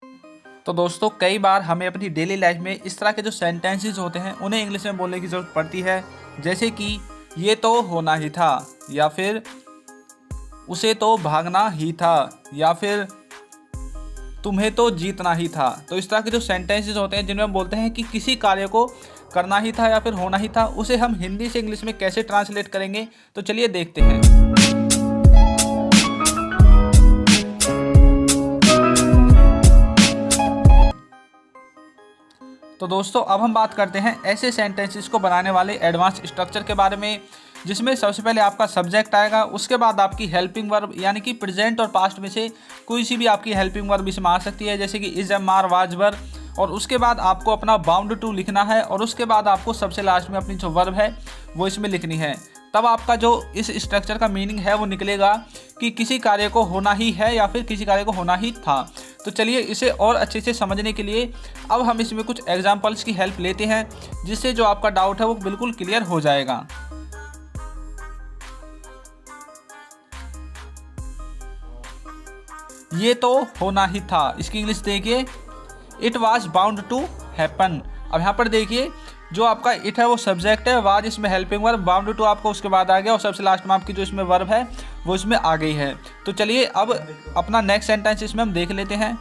तो दोस्तों कई बार हमें अपनी डेली लाइफ में इस तरह के जो सेंटेंसेस होते हैं उन्हें इंग्लिश में बोलने की ज़रूरत पड़ती है। जैसे कि ये तो होना ही था, या फिर उसे तो भागना ही था, या फिर तुम्हें तो जीतना ही था। तो इस तरह के जो सेंटेंसेस होते हैं जिनमें हम बोलते हैं कि किसी कार्य को करना ही था या फिर होना ही था, उसे हम हिंदी से इंग्लिश में कैसे ट्रांसलेट करेंगे, तो चलिए देखते हैं। तो दोस्तों अब हम बात करते हैं ऐसे सेंटेंसेस को बनाने वाले एडवांस स्ट्रक्चर के बारे में, जिसमें सबसे पहले आपका सब्जेक्ट आएगा, उसके बाद आपकी हेल्पिंग वर्ब यानी कि प्रेजेंट और पास्ट में से कोई सी भी आपकी हेल्पिंग वर्ब इसमें आ सकती है, जैसे कि इज, एम, आर, वाज, वर। और उसके बाद आपको अपना बाउंड टू लिखना है, और उसके बाद आपको सबसे लास्ट में अपनी जो वर्ब है वो इसमें लिखनी है। तब आपका जो इस स्ट्रक्चर का मीनिंग है वो निकलेगा कि किसी कार्य को होना ही है या फिर किसी कार्य को होना ही था। तो चलिए इसे और अच्छे से समझने के लिए अब हम इसमें कुछ एग्जांपल्स की हेल्प लेते हैं, जिससे जो आपका डाउट है वो बिल्कुल क्लियर हो जाएगा। ये तो होना ही था, इसकी इंग्लिश देखिए, it was bound to happen. अब यहाँ पर देखिए जो आपका इट है वो सब्जेक्ट है, वाज इसमें हेल्पिंग वर्ब, बाउंड टू आपको उसके बाद आ गया, और सबसे लास्ट में आपकी जो इसमें वर्ब है वो इसमें आ गई है। तो चलिए अब अपना नेक्स्ट सेंटेंस इसमें हम देख लेते हैं।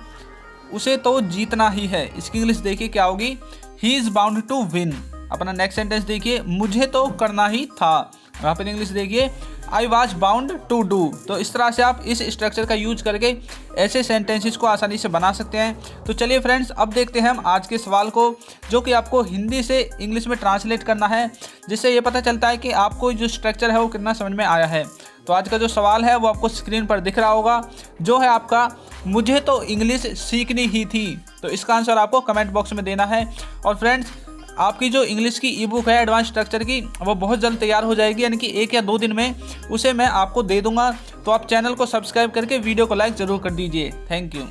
उसे तो जीतना ही है, इसकी इंग्लिश देखिए क्या होगी, he is bound to win. अपना नेक्स्ट सेंटेंस देखिए, मुझे तो करना ही था, यहाँ पर इंग्लिश देखिए, I was bound to do. तो इस तरह से आप इस स्ट्रक्चर का यूज करके ऐसे सेंटेंसेस को आसानी से बना सकते हैं। तो चलिए फ्रेंड्स अब देखते हैं हम आज के सवाल को, जो कि आपको हिंदी से इंग्लिश में ट्रांसलेट करना है, जिससे ये पता चलता है कि आपको जो स्ट्रक्चर है वो कितना समझ में आया है। तो आज का जो सवाल है वो आपको स्क्रीन पर दिख रहा होगा, जो है आपका, मुझे तो इंग्लिश सीखनी ही थी। तो इसका आंसर आपको कमेंट बॉक्स में देना है। और फ्रेंड्स आपकी जो इंग्लिश की ई बुक है एडवांस स्ट्रक्चर की, वो बहुत जल्द तैयार हो जाएगी, यानी कि 1 या 2 दिन में उसे मैं आपको दे दूंगा। तो आप चैनल को सब्सक्राइब करके वीडियो को लाइक ज़रूर कर दीजिए। Thank you.